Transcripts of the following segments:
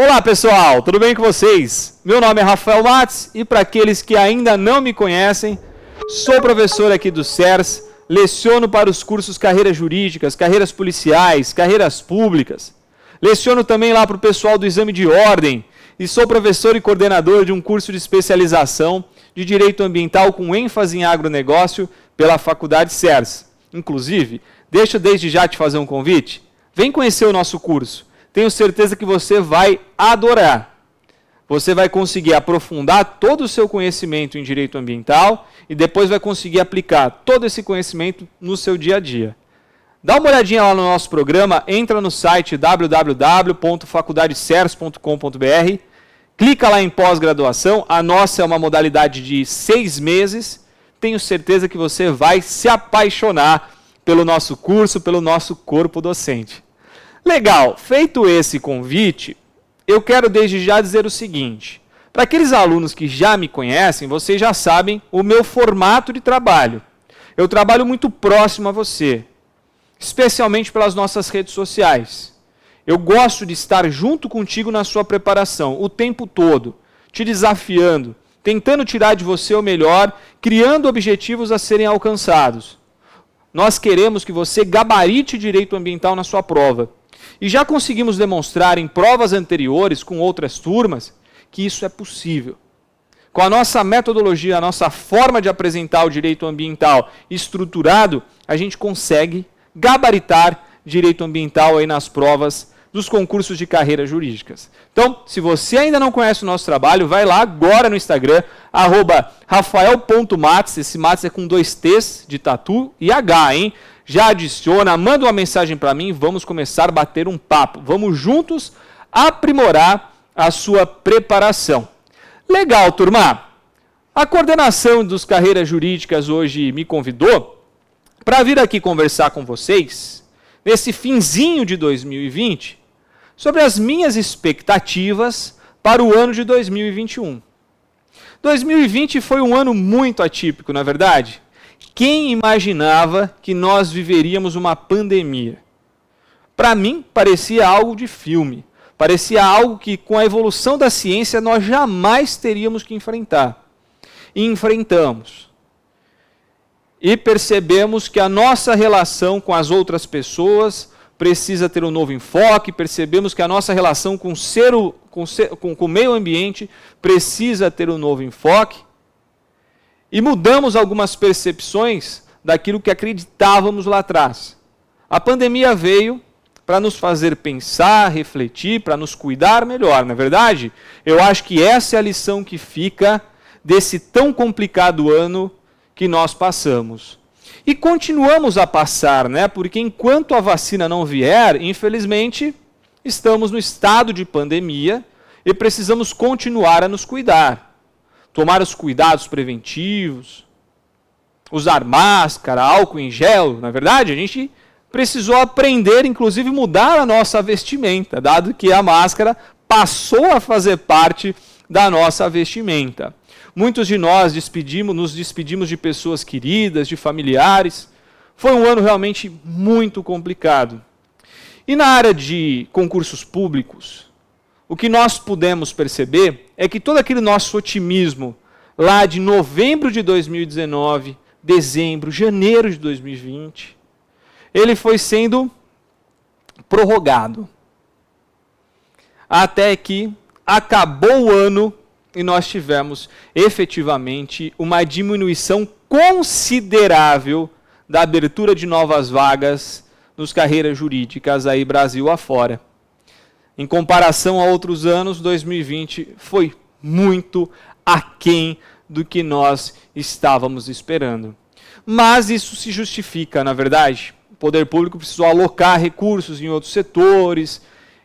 Olá pessoal, tudo bem com vocês? Meu nome é Rafael Matos e para aqueles que ainda não me conhecem, sou professor aqui do CERS, leciono para os cursos Carreiras Jurídicas, Carreiras Policiais, Carreiras Públicas. Leciono também lá para o pessoal do Exame de Ordem e sou professor e coordenador de um curso de especialização de Direito Ambiental com ênfase em agronegócio pela Faculdade CERS. Inclusive, deixa eu desde já te fazer um convite. Vem conhecer o nosso curso. Tenho certeza que você vai adorar. Você vai conseguir aprofundar todo o seu conhecimento em direito ambiental e depois vai conseguir aplicar todo esse conhecimento no seu dia a dia. Dá uma olhadinha lá no nosso programa, entra no site www.faculdadecers.com.br, clica lá em pós-graduação, a nossa é uma modalidade de 6 meses. Tenho certeza que você vai se apaixonar pelo nosso curso, pelo nosso corpo docente. Legal, feito esse convite, eu quero desde já dizer o seguinte. Para aqueles alunos que já me conhecem, vocês já sabem o meu formato de trabalho. Eu trabalho muito próximo a você, especialmente pelas nossas redes sociais. Eu gosto de estar junto contigo na sua preparação, o tempo todo, te desafiando, tentando tirar de você o melhor, criando objetivos a serem alcançados. Nós queremos que você gabarite direito ambiental na sua prova. E já conseguimos demonstrar em provas anteriores, com outras turmas, que isso é possível. Com a nossa metodologia, a nossa forma de apresentar o direito ambiental estruturado, a gente consegue gabaritar direito ambiental aí nas provas dos concursos de carreiras jurídicas. Então, se você ainda não conhece o nosso trabalho, vai lá agora no Instagram, @rafael.matos, esse Matos é com 2 T's de tatu e H, hein? Já adiciona, manda uma mensagem para mim, vamos começar a bater um papo. Vamos juntos aprimorar a sua preparação. Legal, turma. A coordenação dos Carreiras Jurídicas hoje me convidou para vir aqui conversar com vocês, nesse finzinho de 2020, sobre as minhas expectativas para o ano de 2021. 2020 foi um ano muito atípico, não é verdade? Quem imaginava que nós viveríamos uma pandemia? Para mim, parecia algo de filme. Parecia algo que, com a evolução da ciência, nós jamais teríamos que enfrentar. E enfrentamos. E percebemos que a nossa relação com as outras pessoas precisa ter um novo enfoque, percebemos que a nossa relação com o meio ambiente precisa ter um novo enfoque. E mudamos algumas percepções daquilo que acreditávamos lá atrás. A pandemia veio para nos fazer pensar, refletir, para nos cuidar melhor, não é verdade? Eu acho que essa é a lição que fica desse tão complicado ano que nós passamos. E continuamos a passar, né? Porque enquanto a vacina não vier, infelizmente, estamos no estado de pandemia e precisamos continuar a nos cuidar. Tomar os cuidados preventivos, usar máscara, álcool em gel, na verdade, a gente precisou aprender, inclusive mudar a nossa vestimenta, dado que a máscara passou a fazer parte da nossa vestimenta. Muitos de nós nos despedimos de pessoas queridas, de familiares. Foi um ano realmente muito complicado. E na área de concursos públicos, o que nós pudemos perceber é que todo aquele nosso otimismo lá de novembro de 2019, dezembro, janeiro de 2020, ele foi sendo prorrogado. Até que acabou o ano e nós tivemos efetivamente uma diminuição considerável da abertura de novas vagas nos carreiras jurídicas aí Brasil afora. Em comparação a outros anos, 2020 foi muito aquém do que nós estávamos esperando. Mas isso se justifica, na verdade. O poder público precisou alocar recursos em outros setores,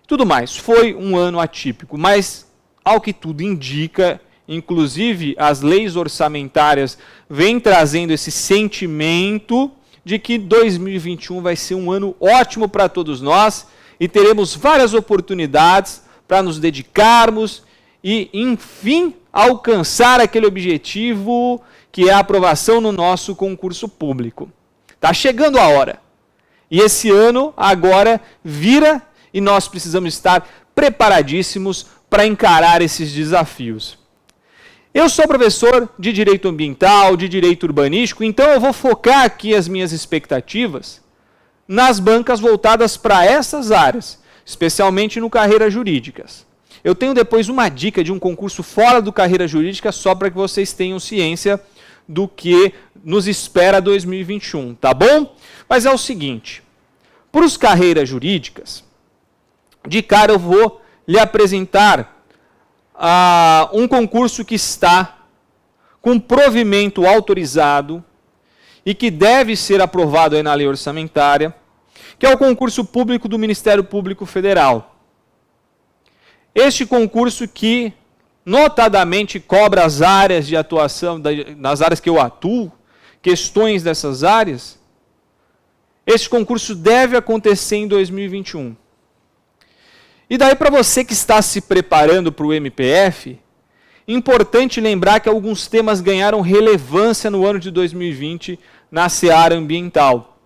tudo mais. Foi um ano atípico, mas, ao que tudo indica, inclusive as leis orçamentárias vêm trazendo esse sentimento de que 2021 vai ser um ano ótimo para todos nós, e teremos várias oportunidades para nos dedicarmos e, enfim, alcançar aquele objetivo que é a aprovação no nosso concurso público. Está chegando a hora. E esse ano agora vira e nós precisamos estar preparadíssimos para encarar esses desafios. Eu sou professor de Direito Ambiental, de Direito Urbanístico, então eu vou focar aqui as minhas expectativas nas bancas voltadas para essas áreas, especialmente no Carreiras Jurídicas. Eu tenho depois uma dica de um concurso fora do Carreira Jurídica, só para que vocês tenham ciência do que nos espera 2021, tá bom? Mas é o seguinte, para os Carreiras Jurídicas, de cara eu vou lhe apresentar um concurso que está com provimento autorizado e que deve ser aprovado aí na lei orçamentária, que é o concurso público do Ministério Público Federal. Este concurso que, notadamente, cobra as áreas de atuação, nas áreas que eu atuo, questões dessas áreas, este concurso deve acontecer em 2021. E daí, para você que está se preparando para o MPF, importante lembrar que alguns temas ganharam relevância no ano de 2020 na seara ambiental.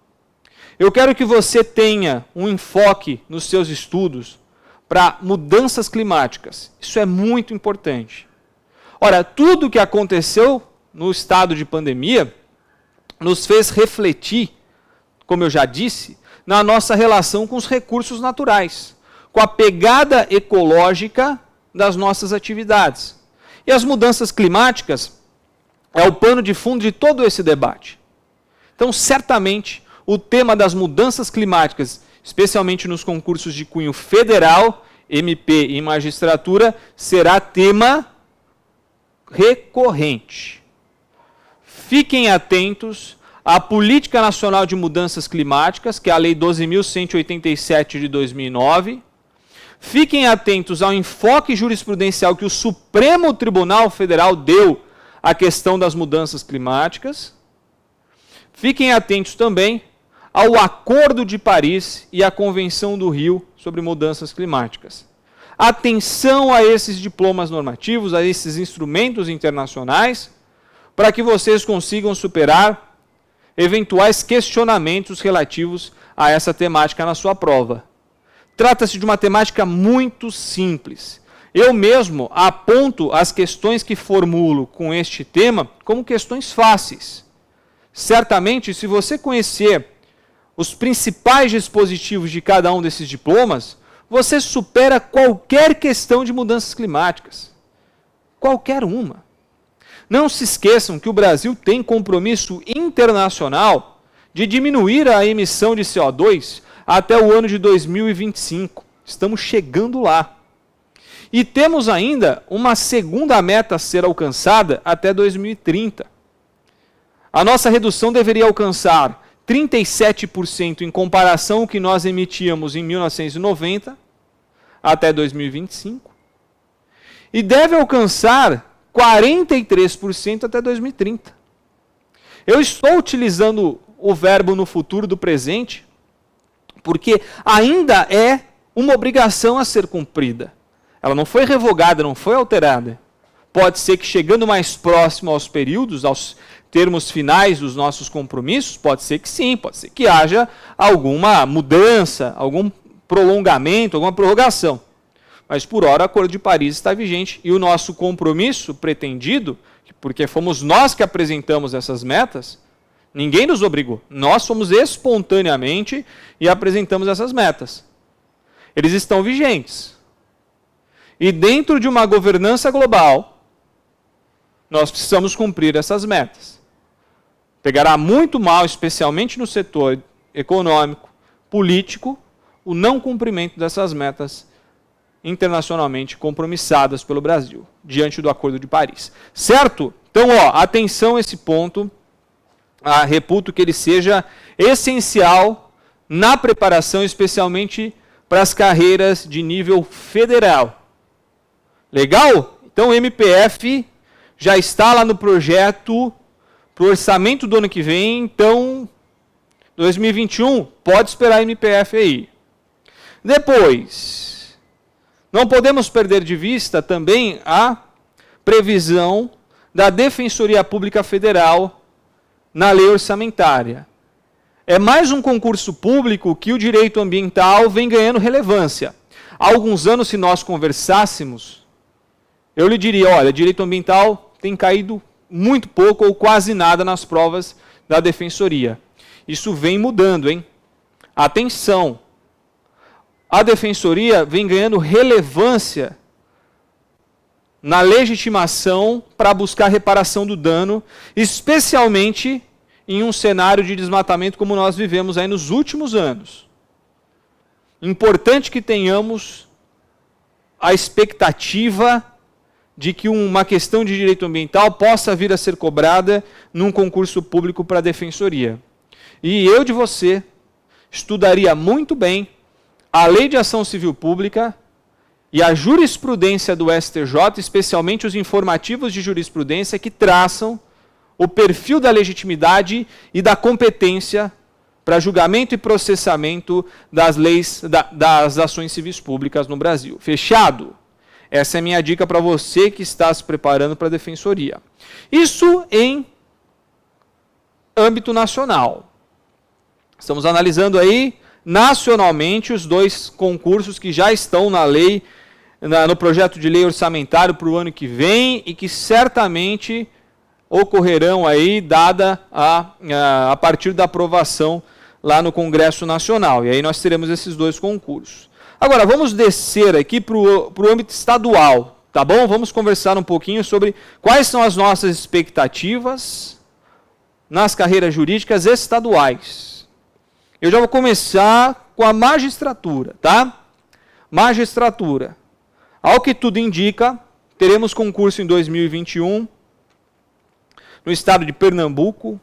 Eu quero que você tenha um enfoque nos seus estudos para mudanças climáticas. Isso é muito importante. Ora, tudo o que aconteceu no estado de pandemia nos fez refletir, como eu já disse, na nossa relação com os recursos naturais, com a pegada ecológica das nossas atividades. E as mudanças climáticas é o pano de fundo de todo esse debate. Então, certamente, o tema das mudanças climáticas, especialmente nos concursos de cunho federal, MP e magistratura, será tema recorrente. Fiquem atentos à Política Nacional de Mudanças Climáticas, que é a Lei 12.187 de 2009. Fiquem atentos ao enfoque jurisprudencial que o Supremo Tribunal Federal deu à questão das mudanças climáticas. Fiquem atentos também ao Acordo de Paris e à Convenção do Rio sobre mudanças climáticas. Atenção a esses diplomas normativos, a esses instrumentos internacionais, para que vocês consigam superar eventuais questionamentos relativos a essa temática na sua prova. Trata-se de uma temática muito simples. Eu mesmo aponto as questões que formulo com este tema como questões fáceis. Certamente, se você conhecer os principais dispositivos de cada um desses diplomas, você supera qualquer questão de mudanças climáticas. Qualquer uma. Não se esqueçam que o Brasil tem compromisso internacional de diminuir a emissão de CO2 até o ano de 2025. Estamos chegando lá. E temos ainda uma segunda meta a ser alcançada até 2030. A nossa redução deveria alcançar 37% em comparação ao que nós emitíamos em 1990 até 2025. E deve alcançar 43% até 2030. Eu estou utilizando o verbo no futuro do presente, porque ainda é uma obrigação a ser cumprida. Ela não foi revogada, não foi alterada. Pode ser que chegando mais próximo aos períodos, aos termos finais dos nossos compromissos, pode ser que sim, pode ser que haja alguma mudança, algum prolongamento, alguma prorrogação. Mas por hora o Acordo de Paris está vigente e o nosso compromisso pretendido, porque fomos nós que apresentamos essas metas, ninguém nos obrigou. Nós fomos espontaneamente e apresentamos essas metas. Eles estão vigentes. E dentro de uma governança global, nós precisamos cumprir essas metas. Pegará muito mal, especialmente no setor econômico, político, o não cumprimento dessas metas internacionalmente compromissadas pelo Brasil, diante do Acordo de Paris. Certo? Então, atenção a esse ponto. Reputo que ele seja essencial na preparação, especialmente para as carreiras de nível federal. Legal? Então, o MPF já está lá no projeto para o orçamento do ano que vem, então, 2021, pode esperar MPF aí. Depois, não podemos perder de vista também a previsão da Defensoria Pública Federal na lei orçamentária. É mais um concurso público que o direito ambiental vem ganhando relevância. Há alguns anos, se nós conversássemos, eu lhe diria, olha, direito ambiental tem caído muito pouco ou quase nada nas provas da defensoria. Isso vem mudando, hein? Atenção! A defensoria vem ganhando relevância na legitimação para buscar reparação do dano, especialmente em um cenário de desmatamento como nós vivemos aí nos últimos anos. Importante que tenhamos a expectativa de que uma questão de direito ambiental possa vir a ser cobrada num concurso público para a defensoria. E eu de você estudaria muito bem a Lei de Ação Civil Pública e a jurisprudência do STJ, especialmente os informativos de jurisprudência que traçam o perfil da legitimidade e da competência para julgamento e processamento das leis, das ações civis públicas no Brasil. Fechado? Essa é a minha dica para você que está se preparando para a defensoria. Isso em âmbito nacional. Estamos analisando aí nacionalmente os 2 concursos que já estão na lei, no projeto de lei orçamentário para o ano que vem e que certamente ocorrerão aí a partir da aprovação lá no Congresso Nacional. E aí nós teremos esses 2 concursos. Agora, vamos descer aqui para o âmbito estadual, tá bom? Vamos conversar um pouquinho sobre quais são as nossas expectativas nas carreiras jurídicas estaduais. Eu já vou começar com a magistratura, tá? Magistratura. Ao que tudo indica, teremos concurso em 2021 no estado de Pernambuco,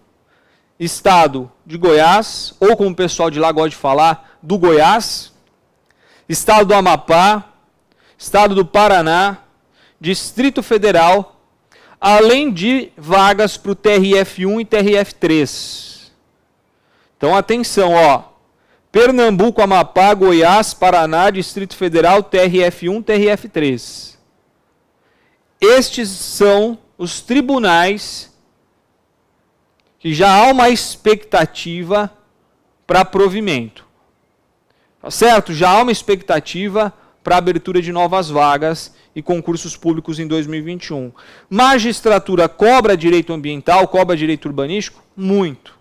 estado de Goiás, ou como o pessoal de lá gosta de falar, do Goiás, estado do Amapá, estado do Paraná, Distrito Federal, além de vagas para o TRF1 e TRF3. Então, atenção, ó. Pernambuco, Amapá, Goiás, Paraná, Distrito Federal, TRF1, TRF3. Estes são os tribunais que já há uma expectativa para provimento. Tá certo? Já há uma expectativa para abertura de novas vagas e concursos públicos em 2021. Magistratura cobra direito ambiental, cobra direito urbanístico? Muito.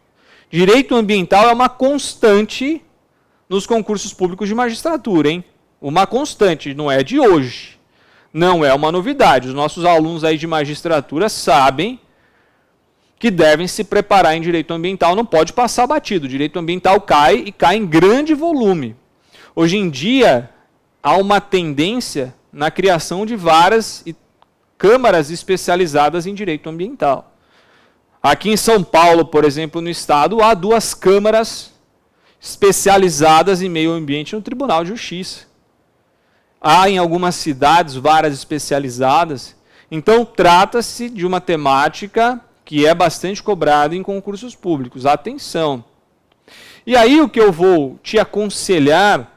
Direito ambiental é uma constante nos concursos públicos de magistratura, hein? Uma constante, não é de hoje. Não é uma novidade. Os nossos alunos aí de magistratura sabem que devem se preparar em direito ambiental, não pode passar batido. O direito ambiental cai e cai em grande volume. Hoje em dia, há uma tendência na criação de varas e câmaras especializadas em direito ambiental. Aqui em São Paulo, por exemplo, no estado, há 2 câmaras especializadas em meio ambiente no Tribunal de Justiça. Há em algumas cidades varas especializadas. Então, trata-se de uma temática que é bastante cobrada em concursos públicos. Atenção! E aí o que eu vou te aconselhar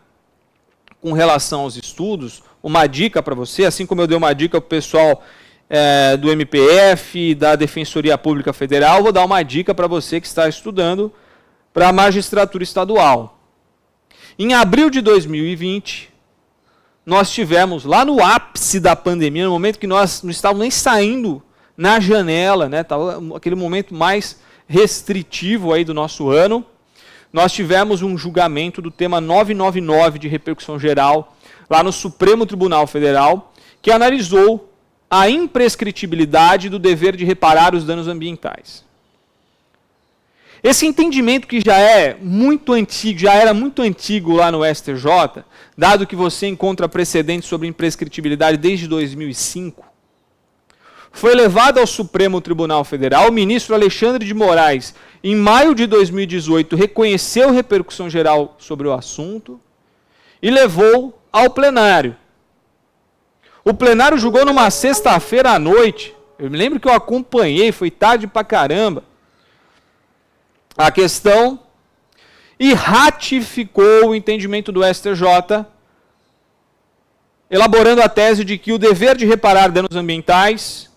com relação aos estudos, uma dica para você, assim como eu dei uma dica para o pessoal do MPF, da Defensoria Pública Federal, vou dar uma dica para você que está estudando para a magistratura estadual. Em abril de 2020, nós tivemos, lá no ápice da pandemia, no momento que nós não estávamos nem saindo na janela, né, tava aquele momento mais restritivo aí do nosso ano, nós tivemos um julgamento do tema 999 de repercussão geral, lá no Supremo Tribunal Federal, que analisou a imprescritibilidade do dever de reparar os danos ambientais. Esse entendimento que já é muito antigo, já era muito antigo lá no STJ, dado que você encontra precedentes sobre imprescritibilidade desde 2005, foi levado ao Supremo Tribunal Federal. O ministro Alexandre de Moraes, em maio de 2018, reconheceu repercussão geral sobre o assunto e levou ao plenário. O plenário julgou numa sexta-feira à noite. Eu me lembro que eu acompanhei, foi tarde pra caramba, a questão e ratificou o entendimento do STJ, elaborando a tese de que o dever de reparar danos ambientais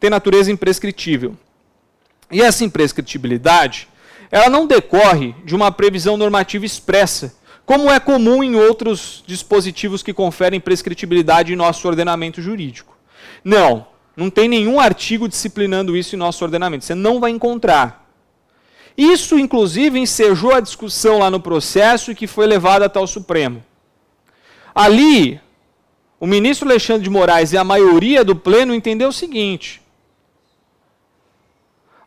tem natureza imprescritível. E essa imprescritibilidade, ela não decorre de uma previsão normativa expressa, como é comum em outros dispositivos que conferem prescritibilidade em nosso ordenamento jurídico. Não tem nenhum artigo disciplinando isso em nosso ordenamento. Você não vai encontrar. Isso, inclusive, ensejou a discussão lá no processo e que foi levada até o Supremo. Ali, o ministro Alexandre de Moraes e a maioria do pleno entendeu o seguinte: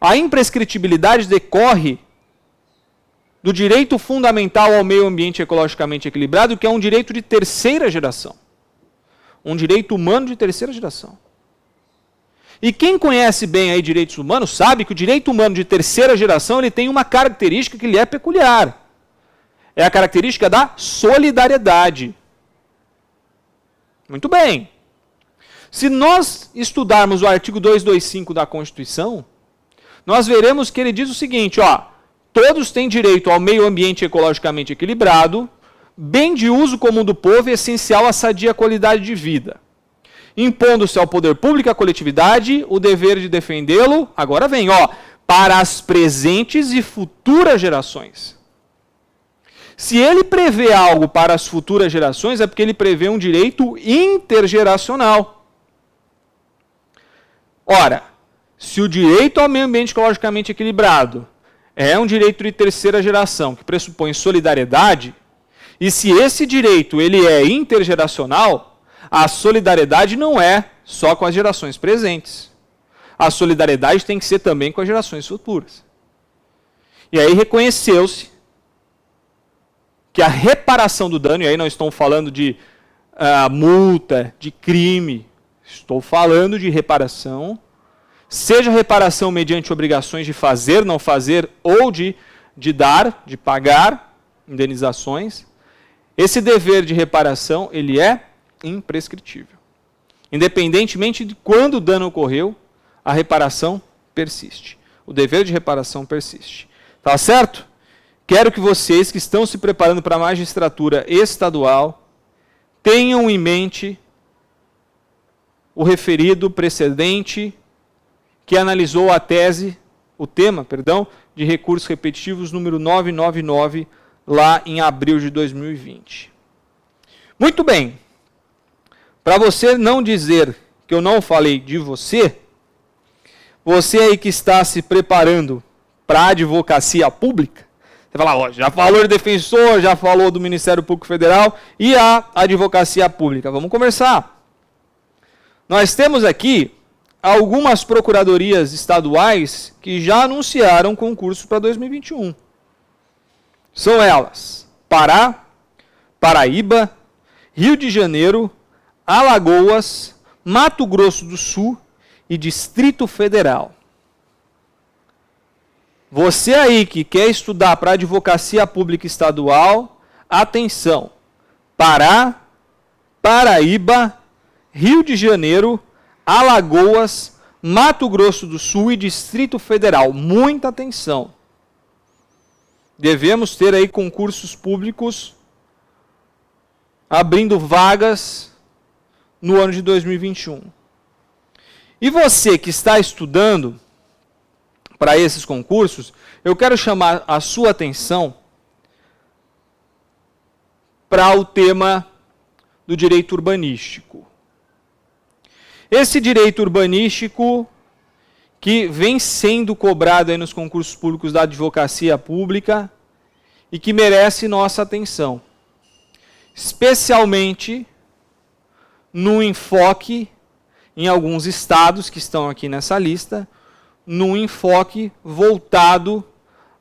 a imprescritibilidade decorre do direito fundamental ao meio ambiente ecologicamente equilibrado, que é um direito de terceira geração. Um direito humano de terceira geração. E quem conhece bem aí direitos humanos sabe que o direito humano de terceira geração ele tem uma característica que lhe é peculiar. É a característica da solidariedade. Muito bem. Se nós estudarmos o artigo 225 da Constituição, nós veremos que ele diz o seguinte, todos têm direito ao meio ambiente ecologicamente equilibrado, bem de uso comum do povo e essencial à sadia qualidade de vida. Impondo-se ao poder público e à coletividade o dever de defendê-lo, agora vem, para as presentes e futuras gerações. Se ele prevê algo para as futuras gerações, é porque ele prevê um direito intergeracional. Ora, se o direito ao meio ambiente ecologicamente equilibrado é um direito de terceira geração, que pressupõe solidariedade, e se esse direito ele é intergeracional, a solidariedade não é só com as gerações presentes. A solidariedade tem que ser também com as gerações futuras. E aí reconheceu-se que a reparação do dano, e aí não estou falando de multa, de crime, estou falando de reparação, seja reparação mediante obrigações de fazer, não fazer, ou de dar, de pagar indenizações, esse dever de reparação, ele é imprescritível. Independentemente de quando o dano ocorreu, a reparação persiste. O dever de reparação persiste. Tá certo? Quero que vocês que estão se preparando para a magistratura estadual tenham em mente o referido precedente que analisou o tema de recursos repetitivos número 999, lá em abril de 2020. Muito bem. Para você não dizer que eu não falei de você aí que está se preparando para a advocacia pública, você fala, já falou de defensor, já falou do Ministério Público Federal e a advocacia pública. Vamos conversar. Nós temos aqui algumas procuradorias estaduais que já anunciaram concurso para 2021. São elas: Pará, Paraíba, Rio de Janeiro, Alagoas, Mato Grosso do Sul e Distrito Federal. Você aí que quer estudar para advocacia pública estadual, atenção: Pará, Paraíba, Rio de Janeiro, Alagoas, Mato Grosso do Sul e Distrito Federal. Muita atenção. Devemos ter aí concursos públicos abrindo vagas no ano de 2021. E você que está estudando para esses concursos, eu quero chamar a sua atenção para o tema do direito urbanístico. Esse direito urbanístico que vem sendo cobrado aí nos concursos públicos da advocacia pública e que merece nossa atenção, especialmente no enfoque, em alguns estados que estão aqui nessa lista, num enfoque voltado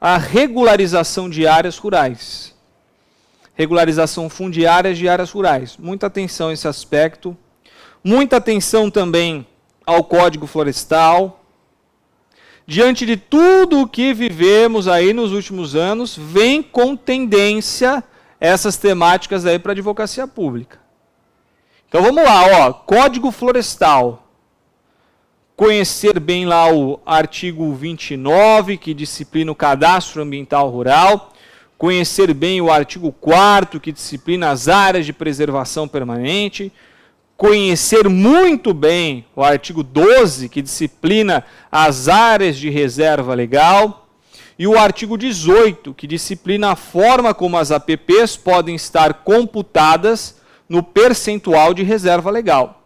à regularização de áreas rurais. Regularização fundiária de áreas rurais. Muita atenção a esse aspecto. Muita atenção também ao Código Florestal. Diante de tudo o que vivemos aí nos últimos anos, vem com tendência essas temáticas aí para a advocacia pública. Então vamos lá, Código Florestal. Conhecer bem lá o artigo 29, que disciplina o cadastro ambiental rural. Conhecer bem o artigo 4º, que disciplina as áreas de preservação permanente. Conhecer muito bem o artigo 12, que disciplina as áreas de reserva legal. e o artigo 18, que disciplina a forma como as APPs podem estar computadas no percentual de reserva legal.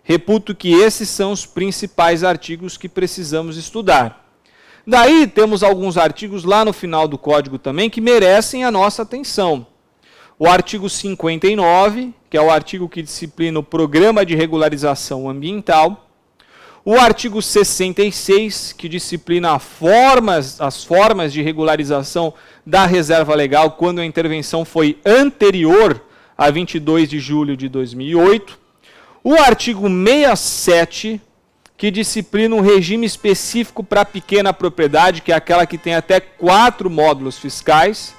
Reputo que esses são os principais artigos que precisamos estudar. Daí temos alguns artigos lá no final do código também que merecem a nossa atenção. O artigo 59, que é o artigo que disciplina o Programa de Regularização Ambiental. O artigo 66, que disciplina as formas de regularização da reserva legal quando a intervenção foi anterior a 22 de julho de 2008. O artigo 67, que disciplina um regime específico para pequena propriedade, que é aquela que tem até 4 módulos fiscais.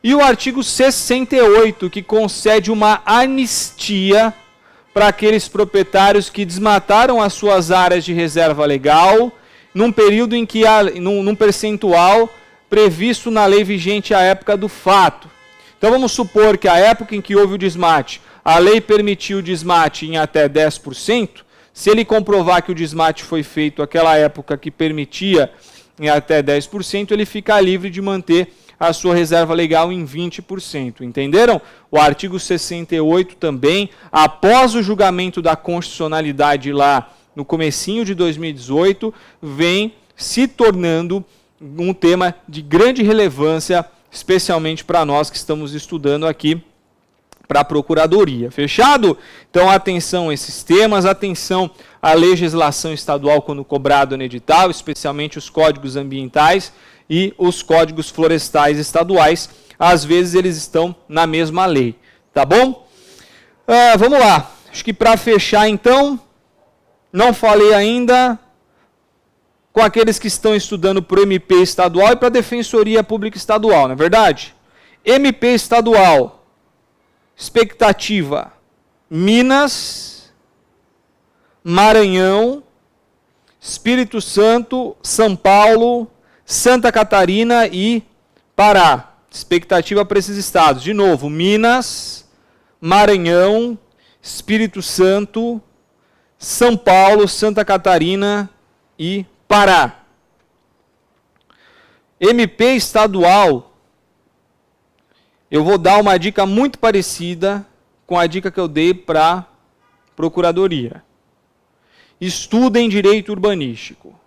E o artigo 68, que concede uma anistia para aqueles proprietários que desmataram as suas áreas de reserva legal num período em que num percentual previsto na lei vigente à época do fato. Então vamos supor que a época em que houve o desmate, a lei permitiu o desmate em até 10%, se ele comprovar que o desmate foi feito naquela época que permitia em até 10%, ele fica livre de manter a sua reserva legal em 20%. Entenderam? O artigo 68 também, após o julgamento da constitucionalidade lá no comecinho de 2018, vem se tornando um tema de grande relevância, especialmente para nós que estamos estudando aqui para a Procuradoria. Fechado? Então, atenção a esses temas, atenção à legislação estadual quando cobrado no edital, especialmente os códigos ambientais e os códigos florestais estaduais. Às vezes eles estão na mesma lei. Tá bom? Vamos lá. Acho que para fechar, então, não falei ainda com aqueles que estão estudando para o MP estadual e para a Defensoria Pública Estadual, não é verdade? MP estadual, expectativa, Minas, Maranhão, Espírito Santo, São Paulo, Santa Catarina e Pará. Expectativa para esses estados. De novo, Minas, Maranhão, Espírito Santo, São Paulo, Santa Catarina e Pará. MP estadual, eu vou dar uma dica muito parecida com a dica que eu dei para a Procuradoria. Estudem direito urbanístico.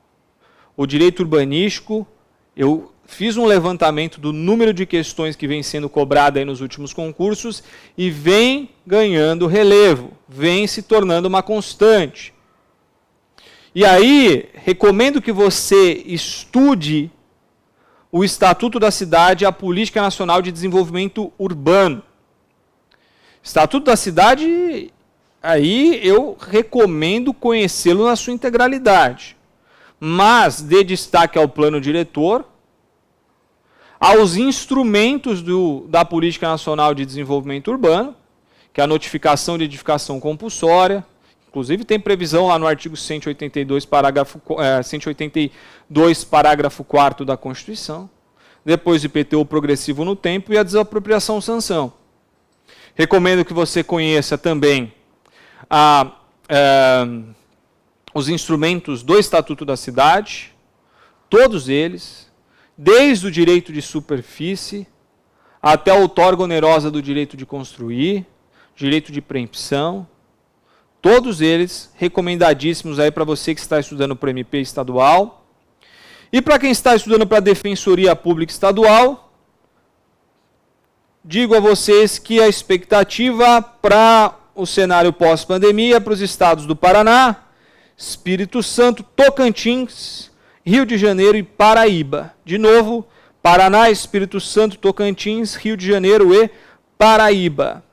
O direito urbanístico, eu fiz um levantamento do número de questões que vem sendo cobrada aí nos últimos concursos e vem ganhando relevo, vem se tornando uma constante. E aí, recomendo que você estude o Estatuto da Cidade e a Política Nacional de Desenvolvimento Urbano. Estatuto da Cidade, aí eu recomendo conhecê-lo na sua integralidade. Mas dê destaque ao plano diretor, aos instrumentos da Política Nacional de Desenvolvimento Urbano, que é a notificação de edificação compulsória, inclusive tem previsão lá no artigo 182, parágrafo 4º da Constituição, depois do IPTU progressivo no tempo e a desapropriação-sanção. Recomendo que você conheça também os instrumentos do Estatuto da Cidade, todos eles, desde o direito de superfície até a outorga onerosa do direito de construir, direito de preempção, todos eles recomendadíssimos aí para você que está estudando para o MP estadual. E para quem está estudando para a Defensoria Pública Estadual, digo a vocês que a expectativa para o cenário pós-pandemia para os estados do Paraná, Espírito Santo, Tocantins, Rio de Janeiro e Paraíba. De novo, Paraná, Espírito Santo, Tocantins, Rio de Janeiro e Paraíba.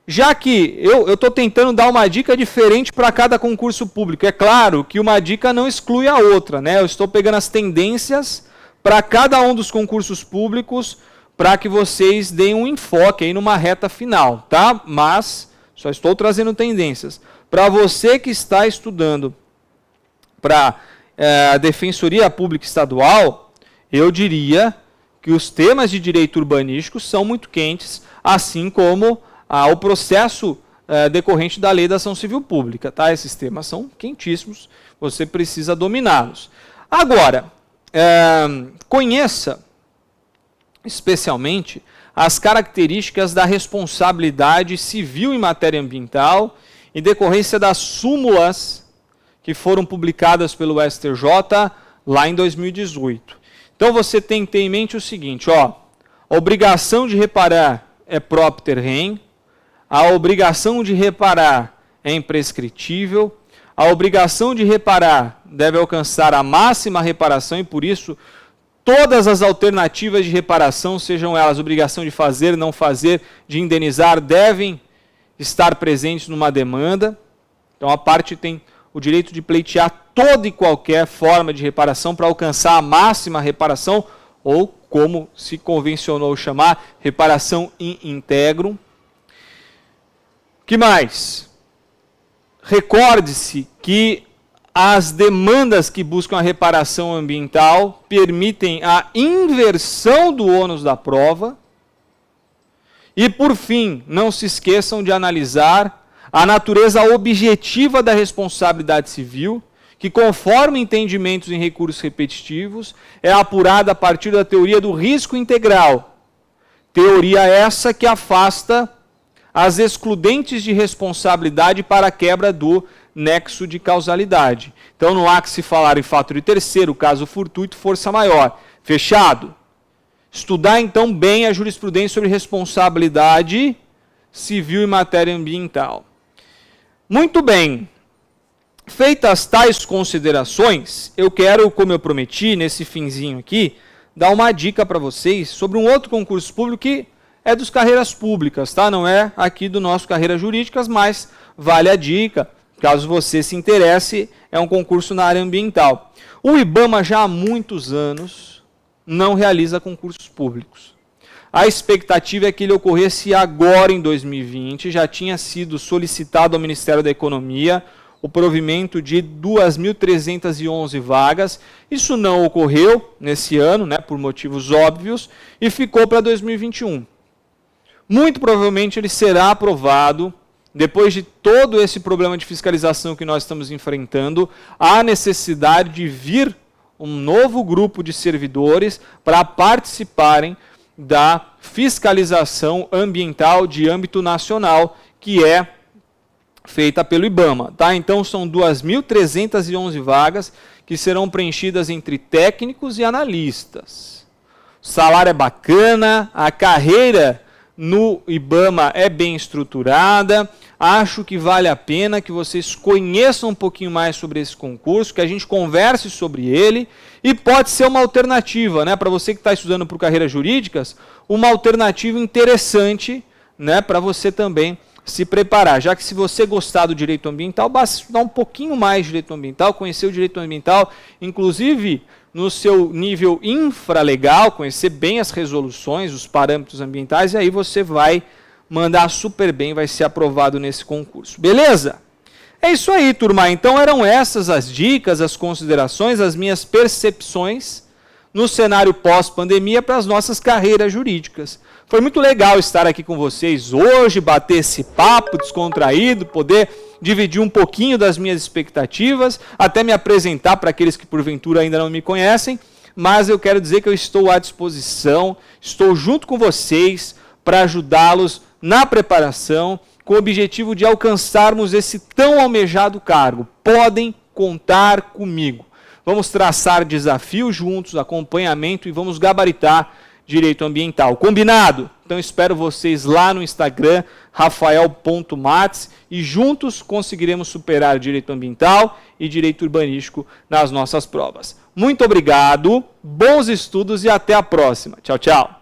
Já que eu estou tentando dar uma dica diferente para cada concurso público. É claro que uma dica não exclui a outra, né? Eu estou pegando as tendências para cada um dos concursos públicos para que vocês deem um enfoque aí numa reta final, tá? Mas só estou trazendo tendências. Para você que está estudando para a Defensoria Pública Estadual, eu diria que os temas de direito urbanístico são muito quentes, assim como o processo decorrente da Lei da Ação Civil Pública. Tá? Esses temas são quentíssimos, você precisa dominá-los. Agora, conheça, especialmente, as características da responsabilidade civil em matéria ambiental em decorrência das súmulas que foram publicadas pelo STJ lá em 2018. Então você tem que ter em mente o seguinte, a obrigação de reparar é propter rem, a obrigação de reparar é imprescritível, a obrigação de reparar deve alcançar a máxima reparação e, por isso, todas as alternativas de reparação, sejam elas obrigação de fazer, não fazer, de indenizar, devem estar presentes numa demanda. Então, a parte tem o direito de pleitear toda e qualquer forma de reparação para alcançar a máxima reparação, ou, como se convencionou chamar, reparação in integrum. Que mais? Recorde-se que as demandas que buscam a reparação ambiental permitem a inversão do ônus da prova. E, por fim, não se esqueçam de analisar a natureza objetiva da responsabilidade civil, que, conforme entendimentos em recursos repetitivos, é apurada a partir da teoria do risco integral. Teoria essa que afasta as excludentes de responsabilidade para a quebra do nexo de causalidade. Então não há que se falar em fato de terceiro, caso fortuito, força maior. Fechado? Estudar então bem a jurisprudência sobre responsabilidade civil em matéria ambiental. Muito bem. Feitas tais considerações, eu quero, como eu prometi, nesse finzinho aqui, dar uma dica para vocês sobre um outro concurso público que é dos carreiras públicas, tá? Não é aqui do nosso Carreiras Jurídicas, mas vale a dica, caso você se interesse, é um concurso na área ambiental. O IBAMA já há muitos anos não realiza concursos públicos. A expectativa é que ele ocorresse agora em 2020, já tinha sido solicitado ao Ministério da Economia o provimento de 2.311 vagas. Isso não ocorreu nesse ano, né, por motivos óbvios, e ficou para 2021. Muito provavelmente ele será aprovado, depois de todo esse problema de fiscalização que nós estamos enfrentando, há necessidade de vir um novo grupo de servidores para participarem da fiscalização ambiental de âmbito nacional, que é feita pelo IBAMA. Tá? Então são 2.311 vagas que serão preenchidas entre técnicos e analistas. O salário é bacana, a carreira no IBAMA é bem estruturada, acho que vale a pena que vocês conheçam um pouquinho mais sobre esse concurso, que a gente converse sobre ele, e pode ser uma alternativa, né, para você que está estudando para carreiras jurídicas, uma alternativa interessante, né, para você também se preparar, já que se você gostar do direito ambiental, basta estudar um pouquinho mais de direito ambiental, conhecer o direito ambiental, inclusive no seu nível infralegal, conhecer bem as resoluções, os parâmetros ambientais, e aí você vai mandar super bem, vai ser aprovado nesse concurso. Beleza? É isso aí, turma. Então eram essas as dicas, as considerações, as minhas percepções no cenário pós-pandemia para as nossas carreiras jurídicas. Foi muito legal estar aqui com vocês hoje, bater esse papo descontraído, poder dividir um pouquinho das minhas expectativas, até me apresentar para aqueles que porventura ainda não me conhecem, mas eu quero dizer que eu estou à disposição, estou junto com vocês para ajudá-los na preparação, com o objetivo de alcançarmos esse tão almejado cargo. Podem contar comigo. Vamos traçar desafios juntos, acompanhamento e vamos gabaritar direito ambiental. Combinado? Então espero vocês lá no Instagram, rafael.mates, e juntos conseguiremos superar direito ambiental e direito urbanístico nas nossas provas. Muito obrigado, bons estudos e até a próxima. Tchau, tchau.